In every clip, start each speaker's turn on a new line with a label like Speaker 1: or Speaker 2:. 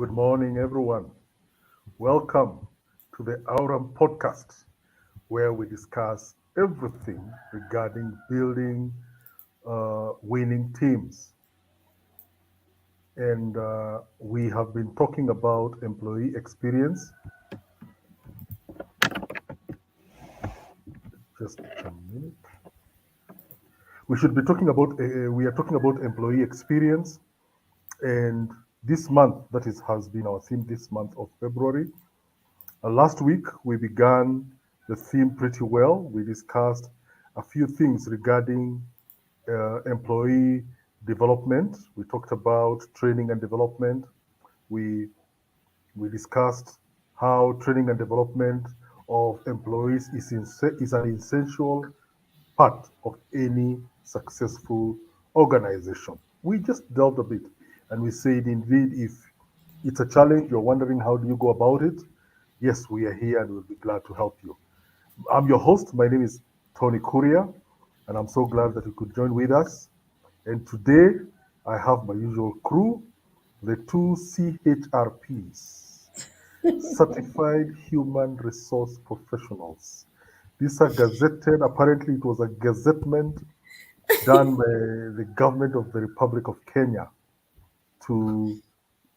Speaker 1: Good morning, everyone. Welcome to the Aurum podcast, where we discuss everything regarding building winning teams. And we have been talking about employee experience. Just a minute. We should be talking about, we are talking about employee experience. And this month, that is, has been our theme this month of February. Last week, we began the theme pretty well. We discussed a few things regarding employee development. We talked about training and development. We, we discussed how training and development of employees is an essential part of any successful organization. We just delved a bit and we said, indeed, if it's a challenge, you're wondering how do you go about it, yes, we are here and we'll be glad to help you. I'm your host. My name is Tony Kuria, and I'm so glad that you could join with us. And today I have my usual crew, the two CHRPs, Certified Human Resource Professionals. These are gazetted, apparently, it was a gazettement done by the government of the Republic of Kenya to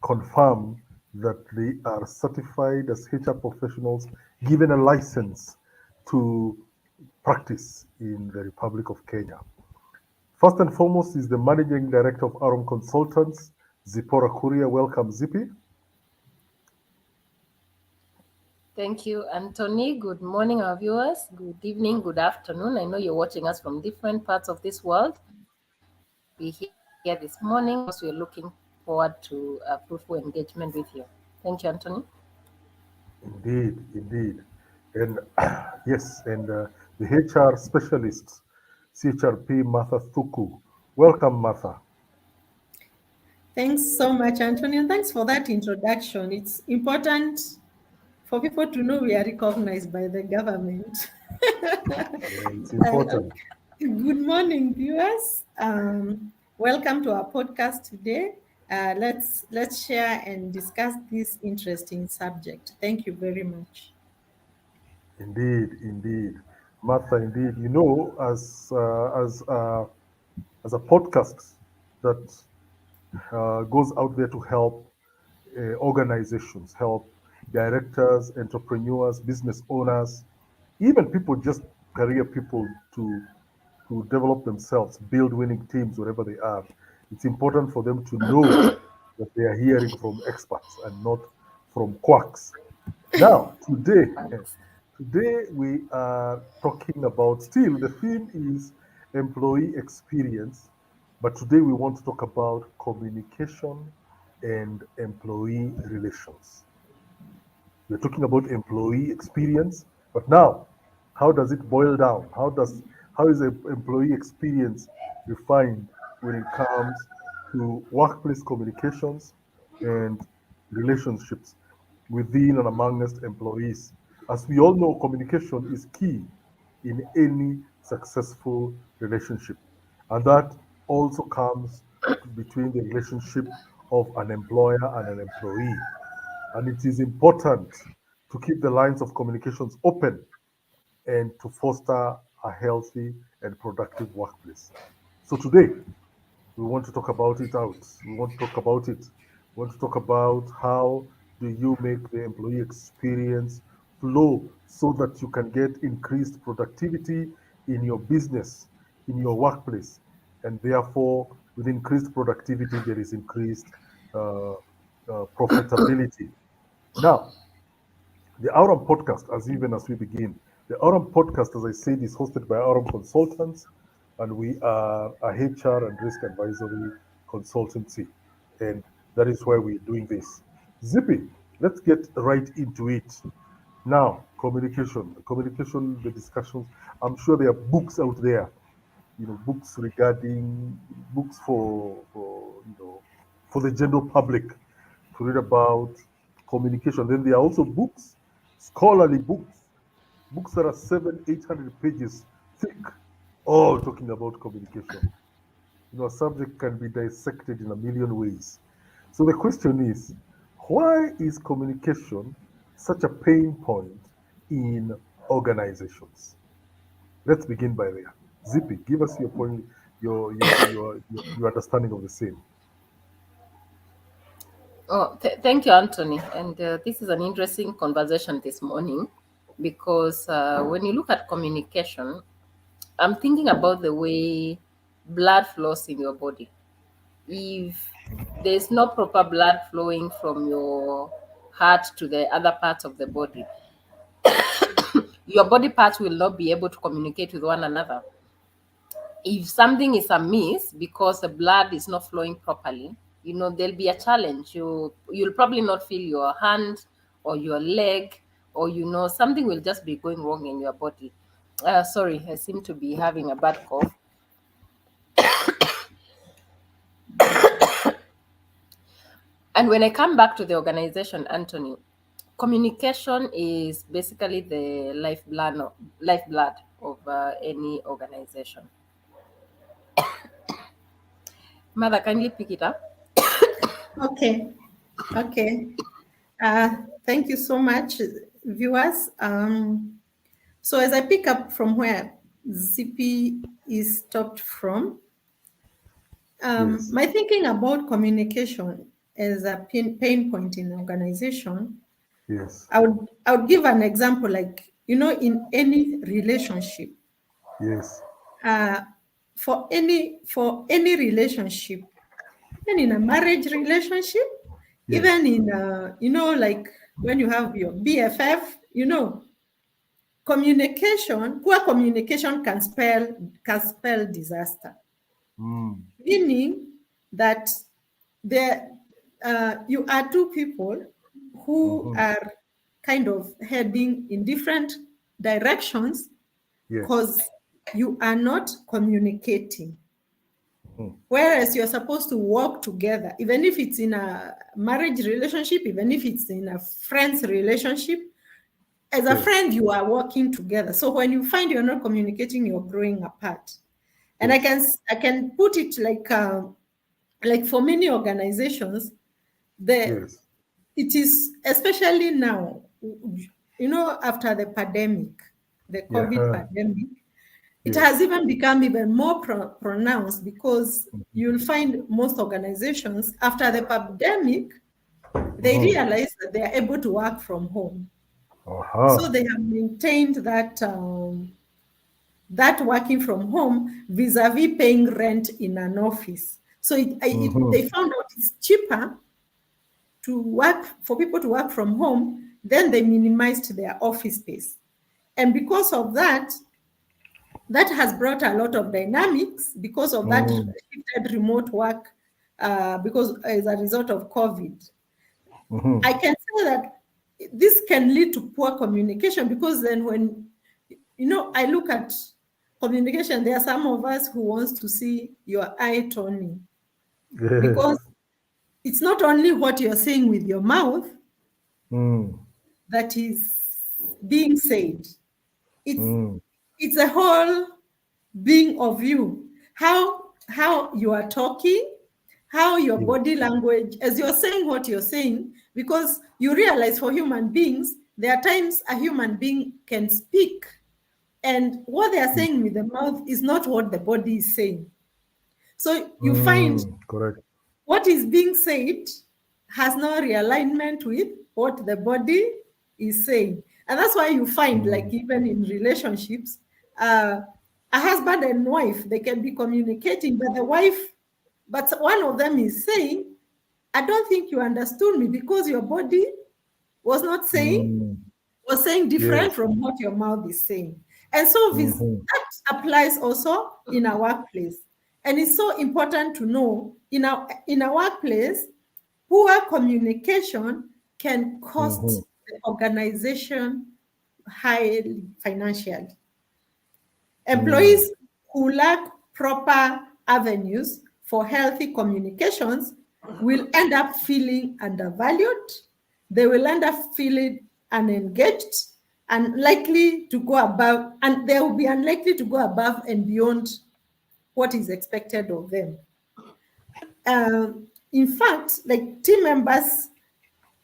Speaker 1: confirm that they are certified as HR professionals, given a license to practice in the Republic of Kenya. First and foremost is the Managing Director of Arum Consultants, Zipporah Kuria. Welcome, Zippy.
Speaker 2: Thank you, Anthony. Good morning, our viewers. Good evening, good afternoon. I know you're watching us from different parts of this world. Be here this morning because we're looking forward to a fruitful engagement with you. Thank you, Anthony.
Speaker 1: Indeed, indeed. And yes, and the HR specialist, CHRP Martha Thuku. Welcome, Martha.
Speaker 3: Thanks so much, Antonio. And thanks for that introduction. It's important for people to know we are recognized by the government.
Speaker 1: It's
Speaker 3: Uh,
Speaker 1: important.
Speaker 3: Good morning, viewers. Welcome to our podcast today. Let's share and discuss this interesting subject. Thank you very much.
Speaker 1: Indeed, indeed, Martha. Indeed, you know, as a podcast that goes out there to help organizations, help directors, entrepreneurs, business owners, even people, just career people, to develop themselves, build winning teams wherever they are. It's important for them to know that they are hearing from experts and not from quacks. Now, today we are talking about, still the theme is employee experience, but today we want to talk about communication and employee relations. We're talking about employee experience, but now, how does it boil down? How is an employee experience refined when it comes to workplace communications and relationships within and amongst employees? As we all know, communication is key in any successful relationship, and that also comes between the relationship of an employer and an employee. And it is important to keep the lines of communications open and to foster a healthy and productive workplace. So today, we want to talk about it out. We want to talk about it. We want to talk about how do you make the employee experience flow so that you can get increased productivity in your business, in your workplace, and therefore, with increased productivity, there is increased profitability. Now, the Aurum podcast, as we begin, the Aurum podcast, as I said, is hosted by Aurum Consultants, and we are a HR and risk advisory consultancy, and that is why we're doing this. Zippy, let's get right into it. Now, communication, the discussions. I'm sure there are books out there, books regarding books for the general public to read about communication. Then there are also books, scholarly books that are 800 pages thick, all talking about communication. A subject can be dissected in a million ways. So the question is, Why is communication such a pain point in organizations? Let's begin by there. Zippy, give us your point, your understanding of the same.
Speaker 2: Oh, thank you, Anthony. And this is an interesting conversation this morning because when you look at communication, I'm thinking about the way blood flows in your body. If there's no proper blood flowing from your heart to the other parts of the body, your body parts will not be able to communicate with one another. If something is amiss because the blood is not flowing properly, there'll be a challenge. You'll probably not feel your hand or your leg, or something will just be going wrong in your body. Sorry, I seem to be having a bad cough. And when I come back to the organization, Anthony, communication is basically the lifeblood of any organization. Mother, kindly pick it up.
Speaker 3: Okay, okay. Thank you so much, viewers. So as I pick up from where ZP is stopped from,
Speaker 1: Yes,
Speaker 3: my thinking about communication as a pain point in organization,
Speaker 1: yes,
Speaker 3: I would give an example, like, in any relationship,
Speaker 1: yes,
Speaker 3: uh, for any relationship, even in a marriage relationship,
Speaker 1: yes.
Speaker 3: even in like when you have your BFF, poor communication can spell disaster.
Speaker 1: Mm,
Speaker 3: Meaning that there you are two people who
Speaker 1: mm-hmm.
Speaker 3: are kind of heading in different directions
Speaker 1: Yes.
Speaker 3: because you are not communicating.
Speaker 1: Mm,
Speaker 3: Whereas you're supposed to work together, even if it's in a marriage relationship, even if it's in a friend's relationship, as a
Speaker 1: yes,
Speaker 3: friend, you are working together. So when you find you're not communicating, you're growing apart. And I
Speaker 1: yes,
Speaker 3: can I can put it like for many organizations, the
Speaker 1: yes.
Speaker 3: it is especially now, after the pandemic, the
Speaker 1: Yeah,
Speaker 3: COVID pandemic, it has
Speaker 1: yes.
Speaker 3: even become even more pronounced because you'll find most organizations after the pandemic, they
Speaker 1: Mm-hmm.
Speaker 3: realize that they are able to work from home. So
Speaker 1: Uh-huh.
Speaker 3: they have maintained that working from home vis-a-vis paying rent in an office. So
Speaker 1: Mm-hmm.
Speaker 3: they found out it's cheaper to work for people to work from home, then they minimized their office space. And because of that, that has brought a lot of dynamics because of that
Speaker 1: Mm,
Speaker 3: shifted remote work, because as a result of COVID.
Speaker 1: mm-hmm.
Speaker 3: I can say that this can lead to poor communication because then when, I look at communication, there are some of us who wants to see your eye toning because
Speaker 1: Yes.
Speaker 3: it's not only what you're saying with your mouth
Speaker 1: Mm,
Speaker 3: that is being said. It's
Speaker 1: mm,
Speaker 3: it's a whole being of you. How you are talking, how your
Speaker 1: yes.
Speaker 3: body language, as you're saying what you're saying, because you realize for human beings, there are times a human being can speak, and what they are saying with the mouth is not what the body is saying. So you find
Speaker 1: Correct.
Speaker 3: what is being said has no realignment with what the body is saying. And that's why you find, like,
Speaker 1: Mm,
Speaker 3: even in relationships, uh, a husband and wife, they can be communicating, but one of them is saying, I don't think you understood me because your body was not saying,
Speaker 1: mm,
Speaker 3: was saying different
Speaker 1: yes.
Speaker 3: from what your mouth is saying. And so
Speaker 1: Mm-hmm.
Speaker 3: that applies also in a workplace. And it's so important to know in a workplace, poor communication can
Speaker 1: Mm-hmm.
Speaker 3: cost the organization highly financially.
Speaker 1: Mm,
Speaker 3: Employees who lack proper avenues for healthy communications will end up feeling undervalued. They will end up feeling unengaged and likely to go above, and they will be unlikely to go above and beyond what is expected of them. In fact, like team members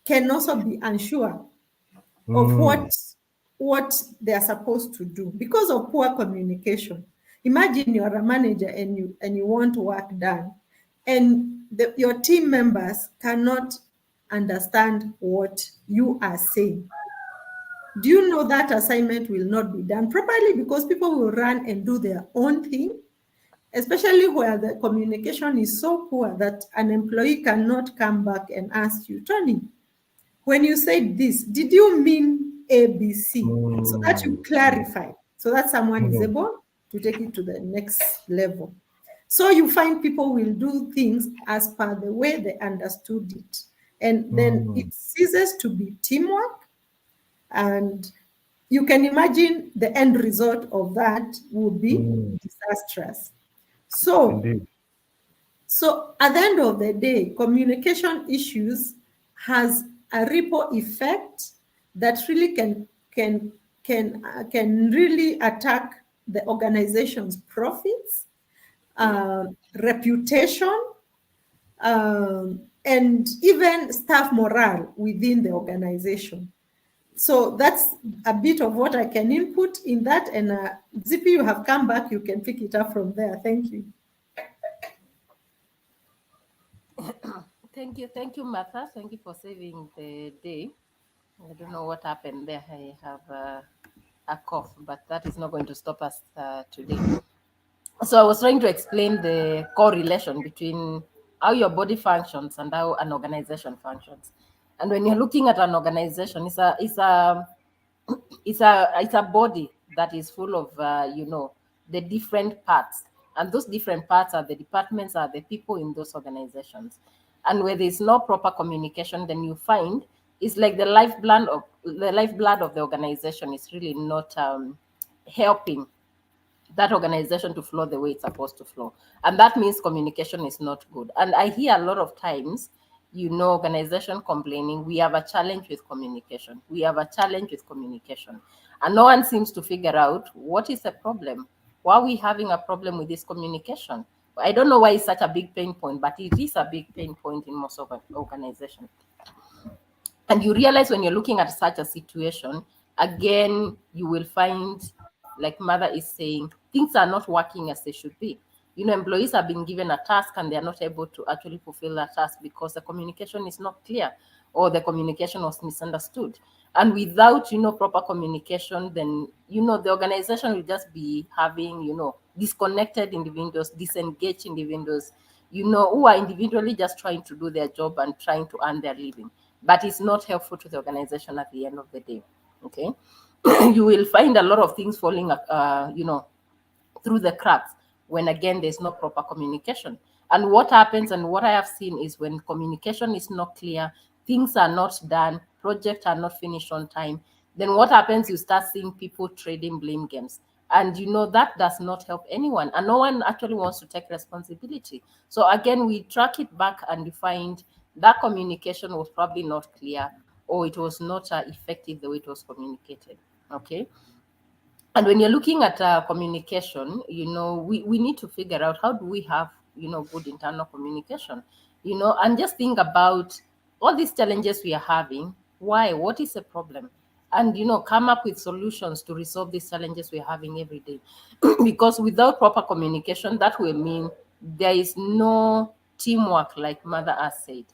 Speaker 3: can also be unsure of
Speaker 1: Mm,
Speaker 3: what they are supposed to do because of poor communication. Imagine you're a manager and you want work done, and your team members cannot understand what you are saying. Do you know that assignment will not be done properly because people will run and do their own thing, especially where the communication is so poor that an employee cannot come back and ask you, Tony, when you said this, did you mean A, B, C? So that you
Speaker 1: mm,
Speaker 3: clarify, so that someone is
Speaker 1: mm,
Speaker 3: able to take it to the next level. So you find people will do things as per the way they understood it. And then
Speaker 1: mm,
Speaker 3: it ceases to be teamwork. And you can imagine the end result of that would be
Speaker 1: mm.
Speaker 3: disastrous. So
Speaker 1: Indeed.
Speaker 3: so at the end of the day, communication issues has a ripple effect that really can really attack the organization's profits, reputation, and even staff morale within the organization. So that's a bit of what I can input in that. And Zippy, you have come back. You can pick it up from there. Thank you.
Speaker 2: Thank you, Martha. Thank you for saving the day. I don't know what happened there. I have a cough, but that is not going to stop us today. So I was trying to explain the correlation between how your body functions and how an organization functions. And when you're looking at an organization, it's a body that is full of the different parts, and those different parts are the departments, are the people in those organizations. And where there's no proper communication, then you find it's like the lifeblood of the organization is really not helping that organization to flow the way it's supposed to flow. And that means communication is not good. And I hear a lot of times, organization complaining, we have a challenge with communication. We have a challenge with communication. And no one seems to figure out what is the problem. Why are we having a problem with this communication? I don't know why it's such a big pain point, but it is a big pain point in most of organizations. And you realize when you're looking at such a situation, again, you will find, like Mother is saying, things are not working as they should be. Employees have been given a task and they are not able to actually fulfill that task because the communication is not clear, or the communication was misunderstood. And without, proper communication, then, the organization will just be having, disconnected individuals, disengaged individuals, who are individually just trying to do their job and trying to earn their living. But it's not helpful to the organization at the end of the day. Okay. You will find a lot of things falling, through the cracks when, again, there's no proper communication. And what happens, and what I have seen, is when communication is not clear, things are not done, projects are not finished on time, then what happens, you start seeing people trading blame games. And that does not help anyone, and no one actually wants to take responsibility. So again, we track it back and we find that communication was probably not clear, or it was not effective the way it was communicated. Okay. And when you're looking at communication, we need to figure out, how do we have, good internal communication, and just think about all these challenges we are having. Why? What is the problem? And, come up with solutions to resolve these challenges we're having every day. Because without proper communication, that will mean there is no teamwork, like Mother has said.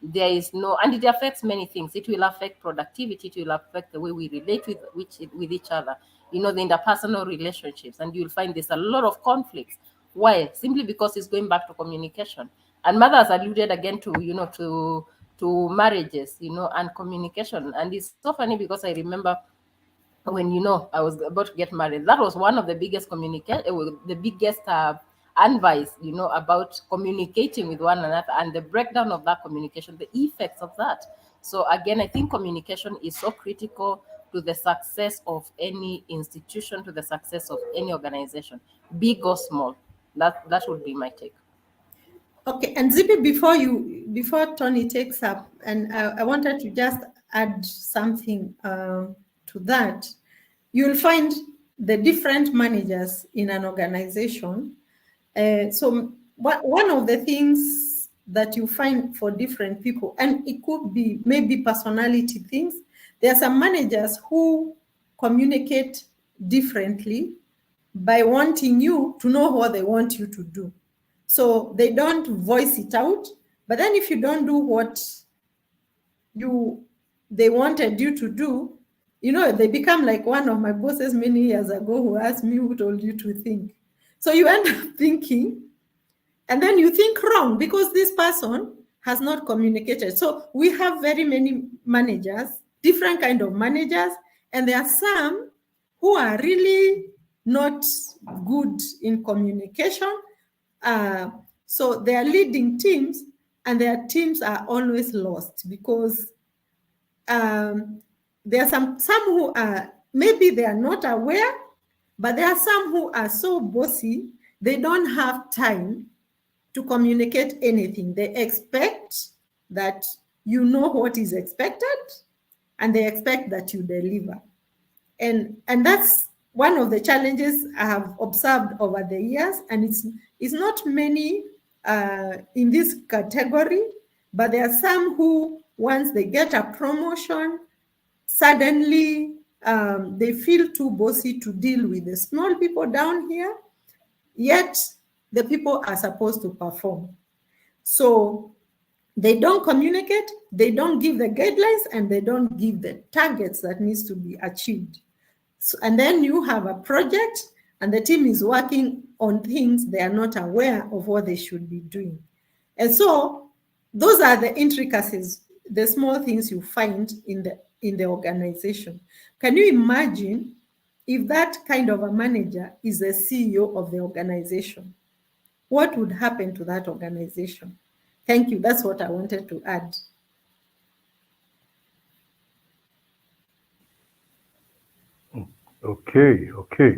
Speaker 2: There is no, and it affects many things. It will affect productivity, it will affect the way we relate with each other, the interpersonal relationships, and you'll find there's a lot of conflicts. Why? Simply because it's going back to communication. And Mother has alluded again to, to marriages, and communication. And it's so funny because I remember when, I was about to get married, that was one of the biggest the biggest advice, about communicating with one another, and the breakdown of that communication, the effects of that. So again, I think communication is so critical to the success of any institution, to the success of any organization, big or small. That would be my take.
Speaker 3: Okay, and Zippy, before Tony takes up, and I wanted to just add something to that. You'll find the different managers in an organization. So one of the things that you find for different people, and it could be maybe personality things. There are some managers who communicate differently by wanting you to know what they want you to do. So they don't voice it out, but then if you don't do what you they wanted you to do, they become like one of my bosses many years ago who asked me, who told you to think? So you end up thinking, and then you think wrong because this person has not communicated. So we have very many managers, different kind of managers, and there are some who are really not good in communication. So they are leading teams, and their teams are always lost because there are some who are, maybe they are not aware, but there are some who are so bossy, they don't have time to communicate anything. They expect that you know what is expected, and they expect that you deliver. And that's one of the challenges I have observed over the years, and it's not many in this category, but there are some who, once they get a promotion, suddenly they feel too bossy to deal with the small people down here, yet the people are supposed to perform. So they don't communicate, they don't give the guidelines, and they don't give the targets that needs to be achieved. So, and then you have a project, and the team is working on things they are not aware of what they should be doing. And so those are the intricacies, the small things you find in the organization. Can you imagine if that kind of a manager is the CEO of the organization? What would happen to that organization? Thank you. That's what I wanted to add.
Speaker 1: Okay.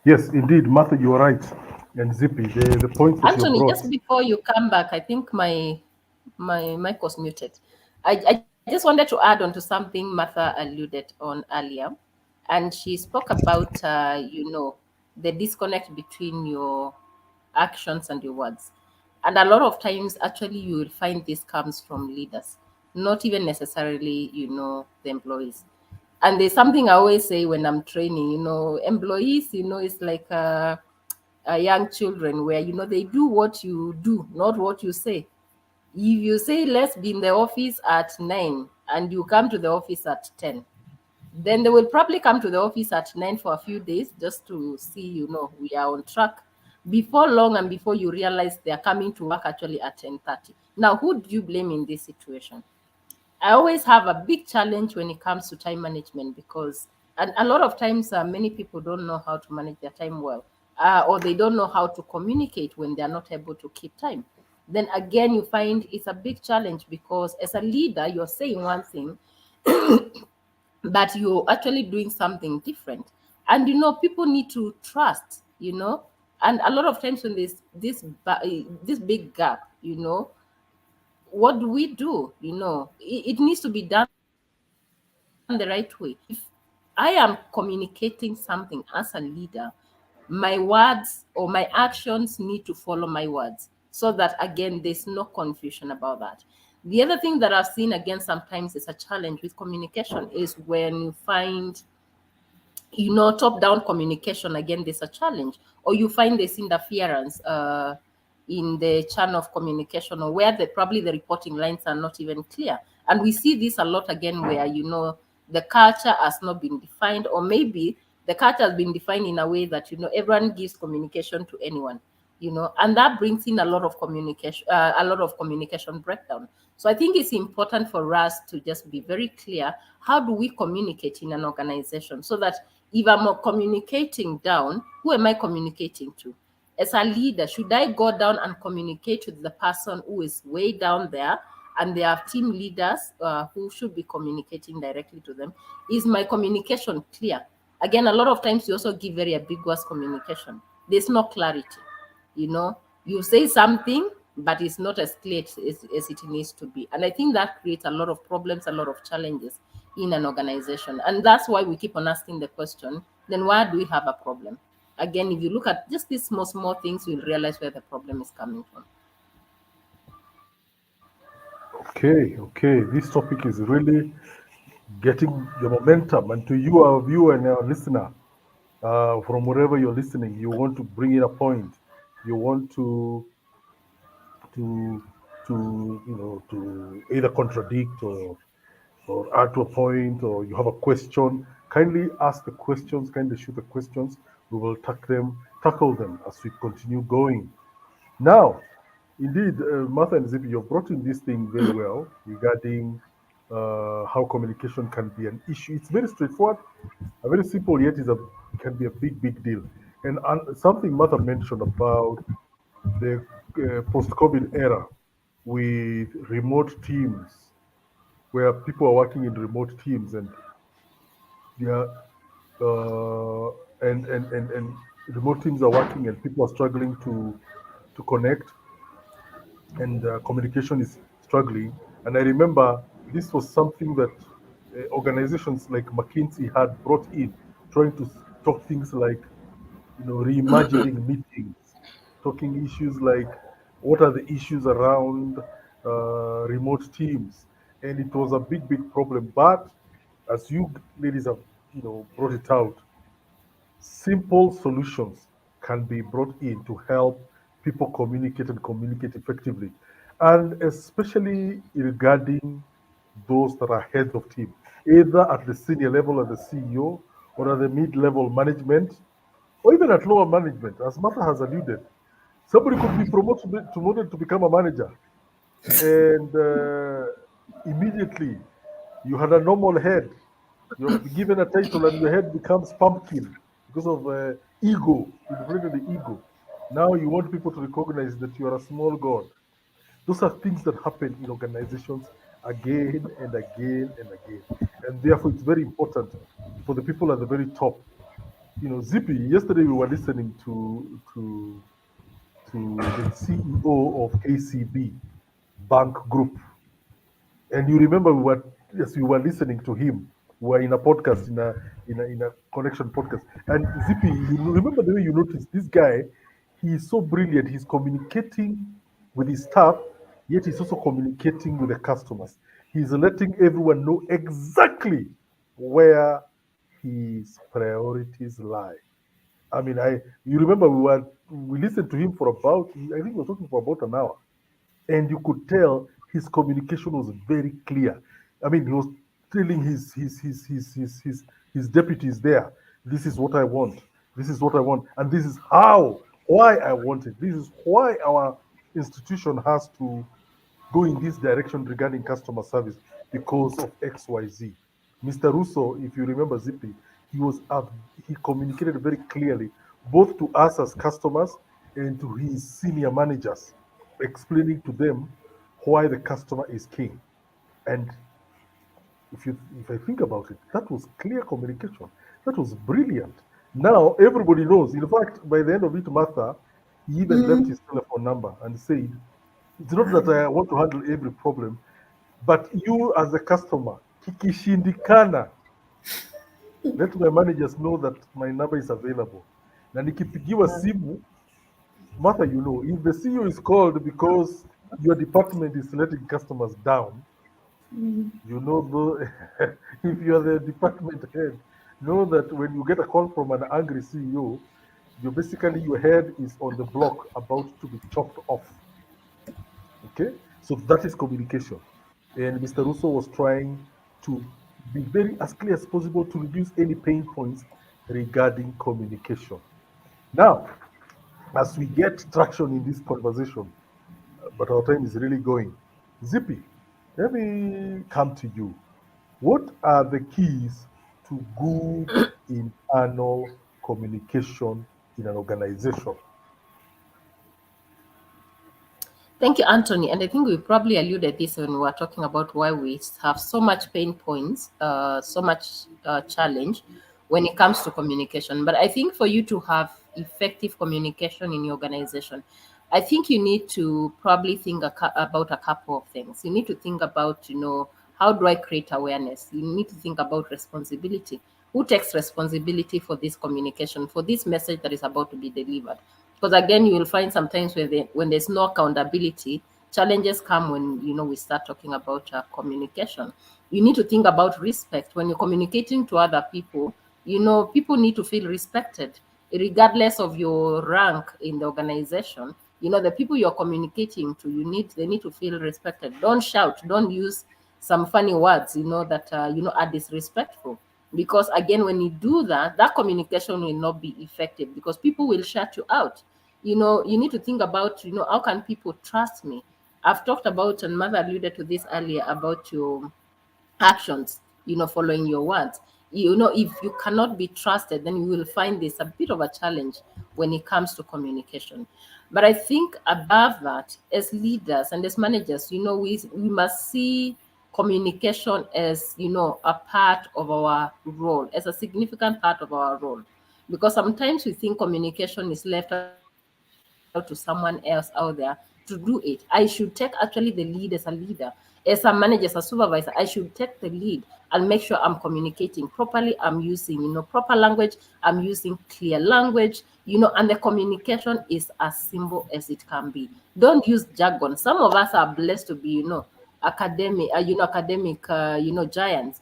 Speaker 1: Yes, indeed, Martha, you are right. And Zippy, the points that you
Speaker 2: Anthony,
Speaker 1: brought.
Speaker 2: just before you come back, I think my mic was muted. I just wanted to add on to something Martha alluded on earlier, and she spoke about the disconnect between your actions and your words. And a lot of times, actually, you will find this comes from leaders, not even necessarily the employees. And there's something I always say when I'm training, employees, it's like young children where they do what you do, not what you say. If you say let's be in the office at 9 and you come to the office at 10, then they will probably come to the office at 9 for a few days just to see we are on track. Before long, and before you realize they are coming to work actually at 10:30. Now, who do you blame in this situation? I always have a big challenge when it comes to time management, because and a lot of times many people don't know how to manage their time well, or they don't know how to communicate when they're not able to keep time. Then again, you find it's a big challenge, because as a leader, you're saying one thing, but you're actually doing something different. And people need to trust, and a lot of times when there's this big gap, what do we do? It needs to be done the right way. If I am communicating something as a leader, my words or my actions need to follow my words, so that again there's no confusion about that. The other thing that I've seen again sometimes is a challenge with communication is when you find top down communication, again there's a challenge, or you find this interference in the channel of communication, or where probably the reporting lines are not even clear. And we see this a lot again where the culture has not been defined, or maybe the culture has been defined in a way that everyone gives communication to anyone, and that brings in a lot of communication breakdown. So I think it's important for us to just be very clear. How do we communicate in an organization, so that if I'm communicating down, who am I communicating to? As a leader, should I go down and communicate with the person who is way down there, and they are team leaders who should be communicating directly to them? Is my communication clear? Again, a lot of times you also give very ambiguous communication. There's no clarity. You say something, but it's not as clear as it needs to be. And I think that creates a lot of problems, a lot of challenges in an organization. And that's why we keep on asking the question, then why do we have a problem? Again, if you look at just these small things, you'll realize where the problem is coming from.
Speaker 1: Okay, okay. This topic is really getting the momentum. And to you, our viewer and our listener, from wherever you're listening, you want to bring in a point, you want to to either contradict or add to a point, or you have a question, kindly ask the questions, kindly shoot the questions. We will tackle them as we continue going. Now, indeed, Martha and Zippy, you've brought in this thing very well regarding how communication can be an issue. It's very straightforward, a very simple, yet is a can be a big deal. And something Martha mentioned about the post-COVID era with remote teams, where people are working in remote teams and they are and remote teams are working and people are struggling to connect, and communication is struggling. And I remember this was something that organizations like McKinsey had brought in, trying to talk things like, reimagining meetings, talking issues like what are the issues around remote teams, and it was a big problem. But as you ladies have, brought it out, simple solutions can be brought in to help people communicate and communicate effectively, and especially regarding those that are heads of team, either at the senior level as the CEO, or at the mid-level management, or even at lower management. As Martha has alluded, somebody could be promoted to become a manager, and immediately you had a normal head. You're given a title, and your head becomes pumpkin because of ego. You inflated the ego. Now you want people to recognize that you are a small god. Those are things that happen in organizations again and again and again. And therefore, it's very important for the people at the very top. Zippy, yesterday we were listening to the CEO of KCB Bank Group, and you remember yes, we were listening to him. We were in a podcast, in a connection podcast. And Zippy, you remember the way you noticed this guy, he is so brilliant. He's communicating with his staff, yet he's also communicating with the customers. He's letting everyone know exactly where his priorities lie. I mean, you remember we listened to him for about, I think we were talking for about an hour, and you could tell his communication was very clear. I mean, he was telling his deputies there, this is what I want, this is what I want, and this is why I want it. This is why our institution has to go in this direction regarding customer service because of XYZ. Mr. Russo, if you remember Zippy, he was he communicated very clearly both to us as customers and to his senior managers, explaining to them why the customer is king. And if I think about it, that was clear communication. That was brilliant. Now everybody knows. In fact, by the end of it, Martha, he even left his telephone number and said, "It's not that I want to handle every problem, but you as a customer, kikishindikana, let my managers know that my number is available." Na nikipigiwa simu, Martha, if the CEO is called because your department is letting customers down, if you're the department head, know that when you get a call from an angry CEO, your head is on the block about to be chopped off. Okay, so that is communication, and Mr. Russo was trying to be very as clear as possible to reduce any pain points regarding communication. Now, as we get traction in this conversation, but our time is really going. Zippy, let me come to you. What are the keys to good internal communication in an organization?
Speaker 2: Thank you, Anthony. And I think we probably alluded this when we were talking about why we have so much pain points, so much challenge when it comes to communication. But I think for you to have effective communication in your organization, I think you need to probably think about a couple of things. You need to think about, how do I create awareness? You need to think about responsibility. Who takes responsibility for this communication, for this message that is about to be delivered? Because again, you will find sometimes when there's no accountability, challenges come when we start talking about communication. You need to think about respect when you're communicating to other people. People need to feel respected regardless of your rank in the organization. The people you're communicating to, they need to feel respected. Don't shout, don't use some funny words that are disrespectful, because again, when you do that, that communication will not be effective, because people will shut you out. You need to think about, how can people trust me? I've talked about, and Mother alluded to this earlier, about your actions, following your words. If you cannot be trusted, then you will find this a bit of a challenge when it comes to communication. But I think above that, as leaders and as managers, we must see communication as, a part of our role, as a significant part of our role. Because sometimes we think communication is left out to someone else out there to do it. I should take actually the lead as a leader, as a manager, as a supervisor. I should take the lead and make sure I'm communicating properly. I'm using, proper language. I'm using clear language, and the communication is as simple as it can be. Don't use jargon. Some of us are blessed to be, academic, giants.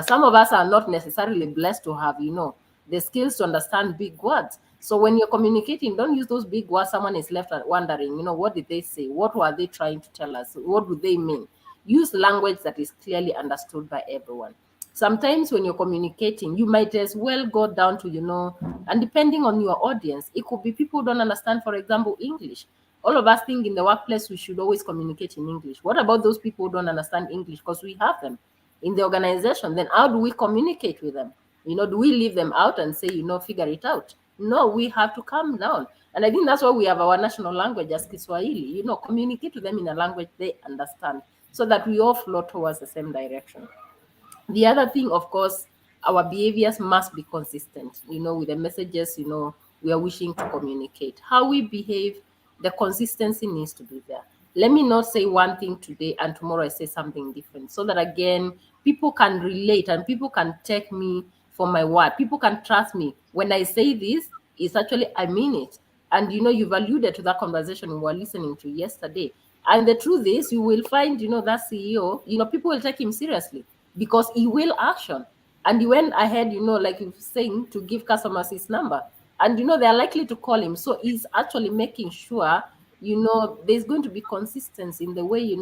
Speaker 2: Some of us are not necessarily blessed to have, the skills to understand big words. So when you're communicating, don't use those big words. Someone is left wondering, what did they say? What were they trying to tell us? What do they mean? Use language that is clearly understood by everyone. Sometimes when you're communicating, you might as well go down to, and depending on your audience, it could be people who don't understand, for example, English. All of us think in the workplace we should always communicate in English. What about those people who don't understand English? Because we have them in the organization. Then how do we communicate with them? Do we leave them out and say, figure it out? No, we have to calm down. And I think that's why we have our national language as Kiswahili. Communicate to them in a language they understand, so that we all flow towards the same direction. The other thing, of course, our behaviors must be consistent, with the messages, we are wishing to communicate. How we behave, the consistency needs to be there. Let me not say one thing today and tomorrow I say something different, so that again, people can relate and people can take me for my word. People can trust me. When I say this, it's actually, I mean it. And you've alluded to that conversation we were listening to yesterday. And the truth is, you will find, that CEO, people will take him seriously because he will action. And he went ahead, like you're saying, to give customers his number. And they're likely to call him. So he's actually making sure, there's going to be consistency in the way,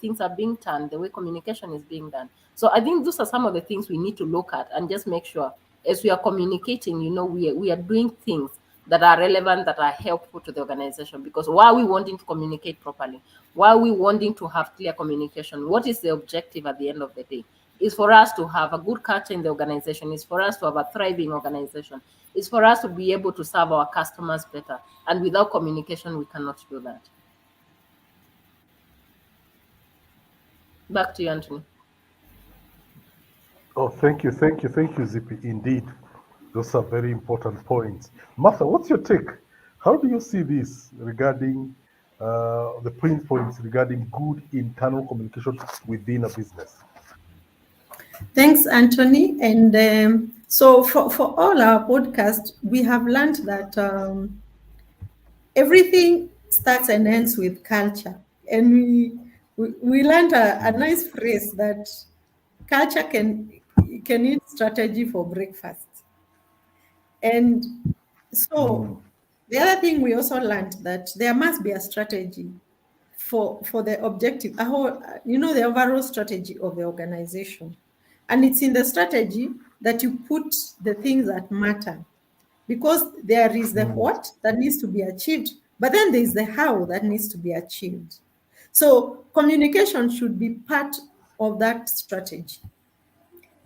Speaker 2: things are being done, the way communication is being done. So I think those are some of the things we need to look at and just make sure as we are communicating, we are doing things that are relevant, that are helpful to the organization. Because why are we wanting to communicate properly? Why are we wanting to have clear communication? What is the objective at the end of the day? Is for us to have a good culture in the organization. Is for us to have a thriving organization. Is for us to be able to serve our customers better. And without communication, we cannot do that. Back to you, Anthony.
Speaker 1: Oh, thank you, Zippy. Indeed, those are very important points. Martha, what's your take? How do you see this regarding the points regarding good internal communication within a business?
Speaker 3: Thanks, Anthony. And so for all our podcasts, we have learned that everything starts and ends with culture. And we learned a nice phrase that culture can eat strategy for breakfast. And so the other thing we also learned that there must be a strategy for the objective, the overall strategy of the organization. And it's in the strategy that you put the things that matter, because there is the what that needs to be achieved, but then there is the how that needs to be achieved. So communication should be part of that strategy,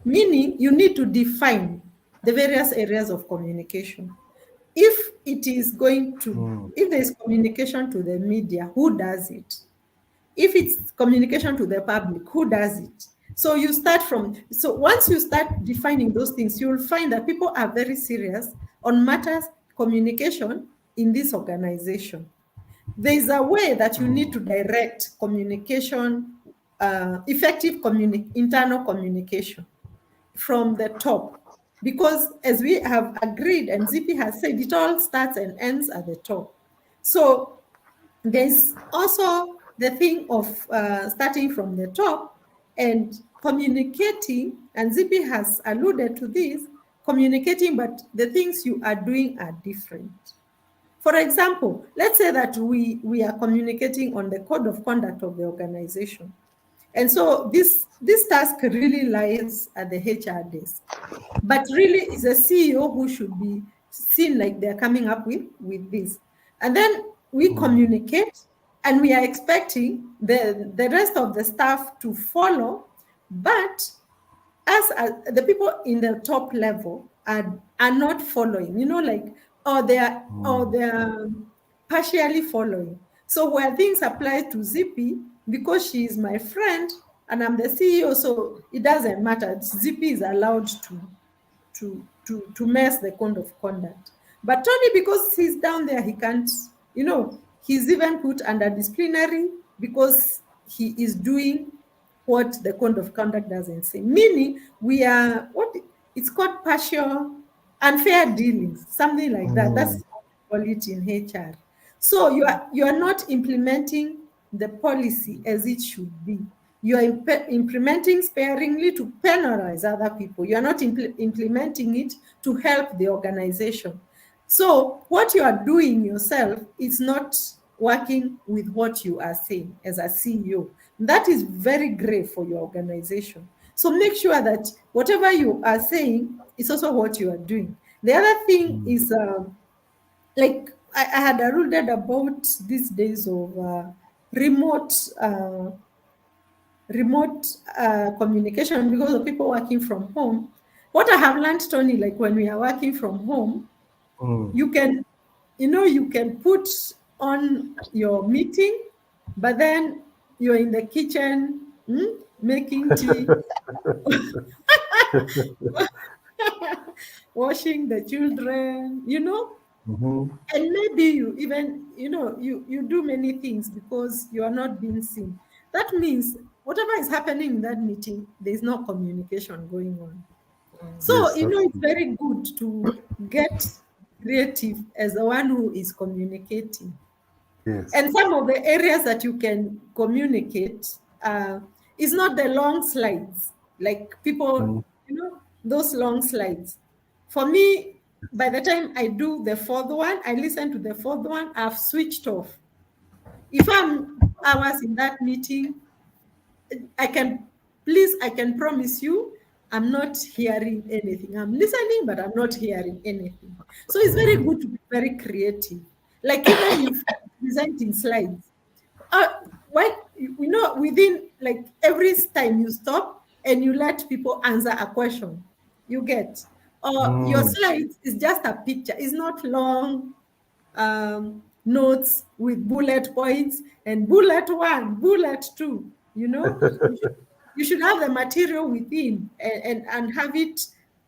Speaker 3: meaning you need to define the various areas of communication. If it is going to, if there is communication to the media, who does it? If it's communication to the public, who does it? So you start from, so once you start defining those things, you will find that people are very serious on matters communication in this organization. There's a way that you need to direct communication, effective internal communication from the top. Because as we have agreed, and Zippy has said, it all starts and ends at the top. So there's also the thing of starting from the top and communicating, and Zippy has alluded to this, communicating, but the things you are doing are different. For example, let's say that we are communicating on the code of conduct of the organization. And so this task really lies at the HR desk. But really, it's a CEO who should be seen like they're coming up with this. And then we communicate, and we are expecting the rest of the staff to follow. But as the people in the top level are not following, like, or they're partially following. So where things apply to Zippy, because she is my friend and I'm the CEO, so it doesn't matter. Zippy is allowed to mess the code of conduct. But Tony, because he's down there, he can't, he's even put under disciplinary because he is doing what the code of conduct doesn't say. Meaning we are, what it's called partial unfair dealings, something like that. That's what we call it in HR. So you are not implementing the policy as it should be. You are implementing sparingly to penalize other people. You are not implementing it to help the organization. So what you are doing yourself is not working with what you are saying as a CEO. That is very grave for your organization. So make sure that whatever you are saying is also what you are doing. The other thing is, like I had alluded about these days of remote communication because of people working from home. What I have learned, Tony, like when we are working from home, you can put on your meeting, but then you're in the kitchen making tea, washing the children, and maybe you even, you do many things because you are not being seen. That means whatever is happening in that meeting, there's no communication going on. So,
Speaker 1: Yes, that's
Speaker 3: it's very good to get creative as the one who is communicating.
Speaker 1: yes.
Speaker 3: And some of the areas that you can communicate is not the long slides, like people, those long slides. For me, by the time I do the fourth one, I listen to the fourth one, I've switched off. If I'm hours in that meeting, I can promise you, I'm not hearing anything. I'm listening, but I'm not hearing anything. So it's very good to be very creative. Like even if presenting slides, within like every time you stop and you let people answer a question, you get, or your slides is just a picture. It's not long notes with bullet points and bullet one, bullet two. You should have the material within and have it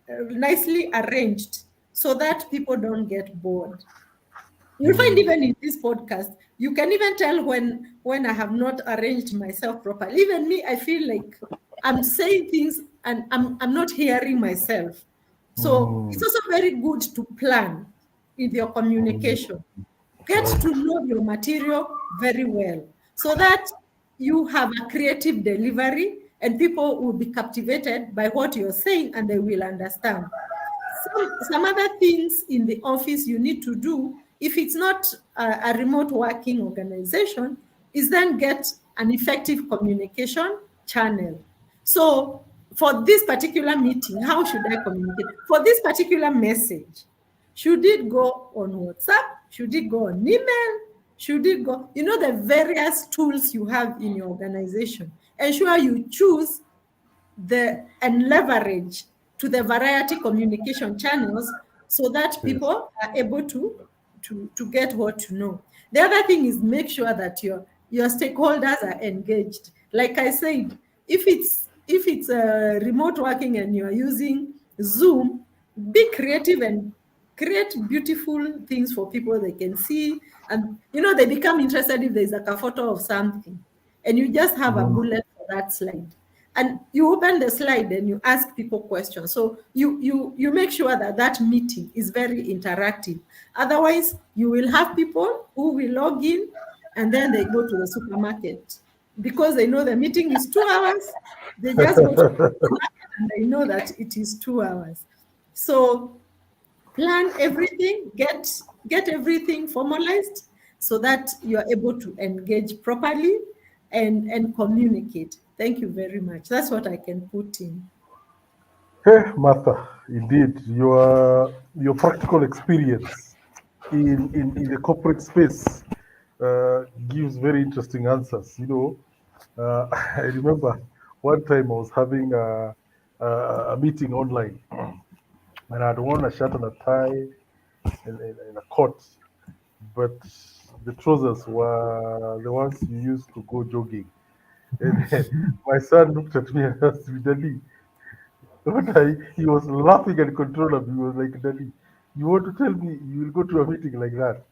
Speaker 3: nicely arranged so that people don't get bored. You'll find even in this podcast, you can even tell when I have not arranged myself properly. Even me, I feel like I'm saying things and I'm not hearing myself. So it's also very good to plan with your communication. Get to know your material very well so that you have a creative delivery and people will be captivated by what you're saying and they will understand. Some other things in the office you need to do, if it's not a remote working organization, is then get an effective communication channel. So for this particular meeting, how should I communicate? For this particular message, should it go on WhatsApp? Should it go on email? Should it go, the various tools you have in your organization? Ensure you choose and leverage to the variety communication channels so that
Speaker 1: Yes.
Speaker 3: people are able to get what to know. The other thing is make sure that your stakeholders are engaged. Like I said, if it's remote working and you're using Zoom, be creative and create beautiful things for people they can see, and they become interested if there's like a photo of something and you just have a bullet for that slide and you open the slide and you ask people questions. So you make sure that meeting is very interactive. Otherwise, you will have people who will log in and then they go to the supermarket. Because they know the meeting is 2 hours, they just go to the supermarket and they know that it is 2 hours. So plan everything, get everything formalized so that you are able to engage properly and communicate. Thank you very much. That's what I can put in.
Speaker 1: Hey, Martha, indeed, your practical experience in the corporate space gives very interesting answers. I remember one time I was having a meeting online, and I'd worn a shirt and a tie and a coat, but the trousers were the ones you used to go jogging. And my son looked at me and asked me, Daddy, he was laughing uncontrollably. He was like, Daddy, you want to tell me you will go to a meeting like that?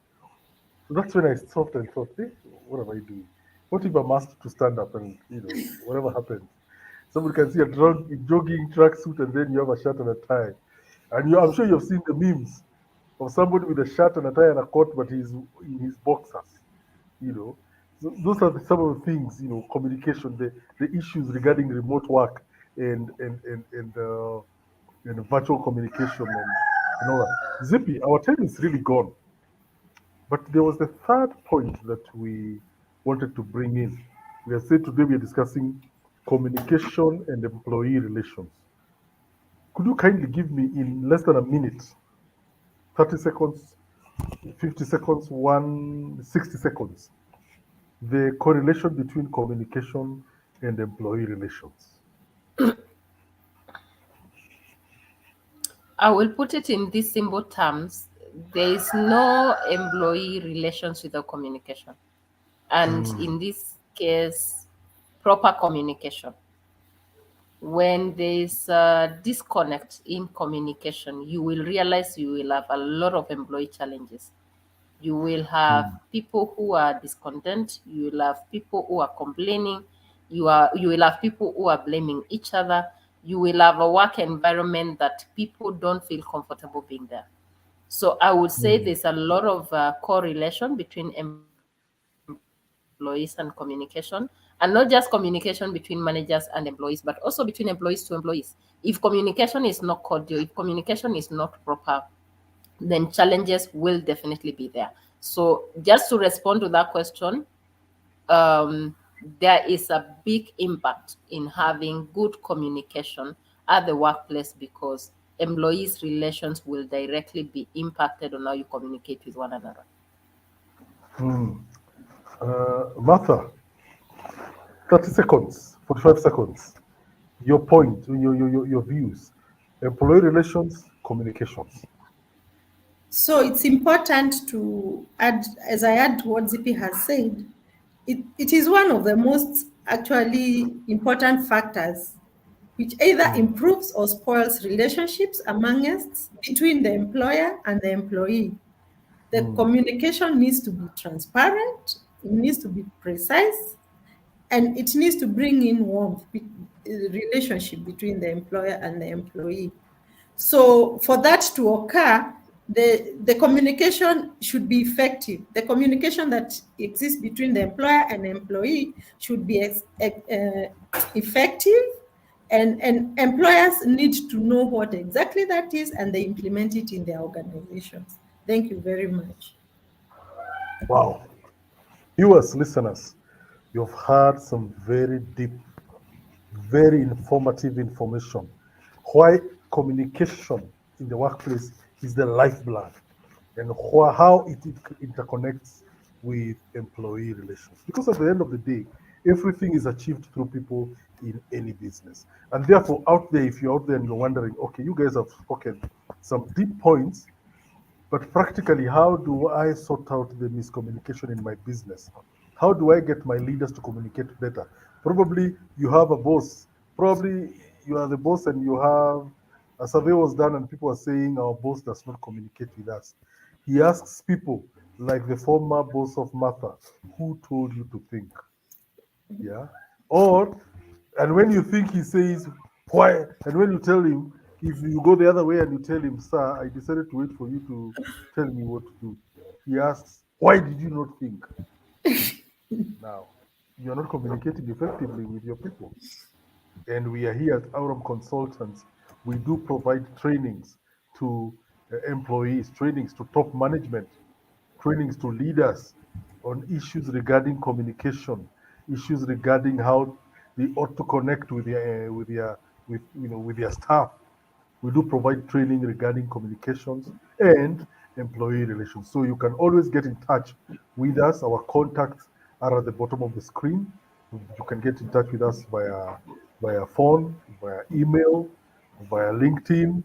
Speaker 1: So that's when I stopped and thought, what am I doing? What if I'm asked to stand up and, whatever happens? Somebody can see a jogging tracksuit and then you have a shirt and a tie. And I'm sure you've seen the memes of somebody with a shirt and a tie and a coat, but he's in his boxers, you know. So those are some of the things, communication, the issues regarding remote work and virtual communication and all that. Zippy, our time is really gone. But there was a third point that we wanted to bring in. We have said today we are discussing communication and employee relations. Could you kindly give me in less than a minute, 30 seconds, 50 seconds, 60 seconds, the correlation between communication and employee relations?
Speaker 2: I will put it in these simple terms. There is no employee relations without communication. And
Speaker 1: Mm,
Speaker 2: in this case, proper communication. When there's a disconnect in communication, you will realize you will have a lot of employee challenges. You will have
Speaker 1: mm,
Speaker 2: people who are discontent, you will have people who are complaining, you will have people who are blaming each other, you will have a work environment that people don't feel comfortable being there. So I would say
Speaker 1: mm,
Speaker 2: there's a lot of correlation between employees and communication, and not just communication between managers and employees, but also between employees to employees. If communication is not cordial, if communication is not proper, then challenges will definitely be there. So just to respond to that question, um, there is a big impact in having good communication at the workplace, because employees' relations will directly be impacted on how you communicate with one another.
Speaker 1: mm. Martha, 30 seconds, 45 seconds. Your point, your views, employee relations, communications.
Speaker 3: So it's important to add, as I add to what Zippy has said, it is one of the most actually important factors which either
Speaker 1: Mm,
Speaker 3: improves or spoils relationships amongst between the employer and the employee. The
Speaker 1: mm,
Speaker 3: communication needs to be transparent, it needs to be precise, and it needs to bring in warmth, relationship between the employer and the employee. So for that to occur, the communication should be effective. The communication that exists between the employer and the employee should be effective, and employers need to know what exactly that is and they implement it in their organizations. Thank you very much.
Speaker 1: wow. Viewers, listeners, you've heard some very deep, very informative information. Why communication in the workplace is the lifeblood and how it interconnects with employee relations. Because at the end of the day, everything is achieved through people in any business. And therefore, out there, if you're out there and you're wondering, okay, you guys have spoken some deep points, but practically, how do I sort out the miscommunication in my business? How do I get my leaders to communicate better? Probably you have a boss. Probably you are the boss and you have a survey was done and people are saying our boss does not communicate with us. He asks people like the former boss of Martha, who told you to think? Yeah. Or, and when you think he says, why? And when you tell him, if you go the other way and you tell him, sir, I decided to wait for you to tell me what to do, he asks, why did you not think? Now, you're not communicating effectively with your people. And we are here at Aurum Consultants. We do provide trainings to employees, trainings to top management, trainings to leaders on issues regarding communication, issues regarding how they ought to connect with their staff. We do provide training regarding communications and employee relations. So you can always get in touch with us. Our contacts are at the bottom of the screen. You can get in touch with us via phone, via email, via LinkedIn,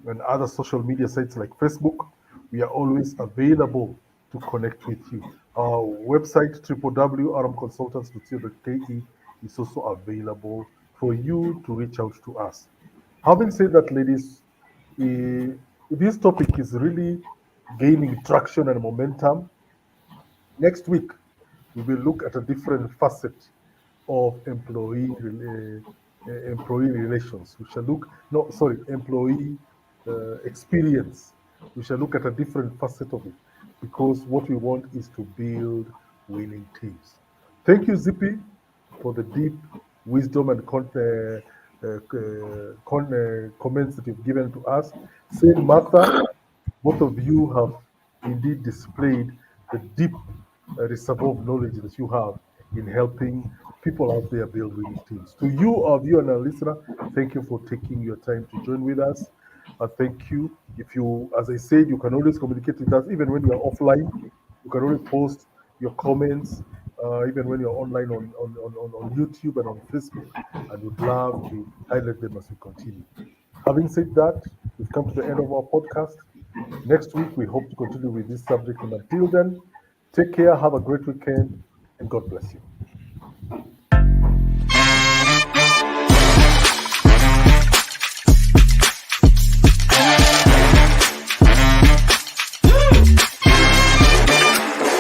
Speaker 1: and other social media sites like Facebook. We are always available to connect with you. Our website, www.rmconsultants.co.ke, is also available for you to reach out to us. Having said that, ladies, this topic is really gaining traction and momentum. Next week, we will look at a different facet of employee relations. We shall look, no, sorry, employee experience. We shall look at a different facet of it because what we want is to build winning teams. Thank you, Zippy, for the deep wisdom and comments that you've given to us. Same Martha, both of you have indeed displayed the deep reservoir of knowledge that you have in helping people out there build winning teams. To you, our viewer and our listener, thank you for taking your time to join with us. Thank you. If you, as I said, you can always communicate with us even when you are offline. You can always post your comments, even when you're online on YouTube and on Facebook, and we'd love to highlight them as we continue. Having said that, we've come to the end of our podcast. Next week, we hope to continue with this subject. And until then, take care, have a great weekend, and God bless you.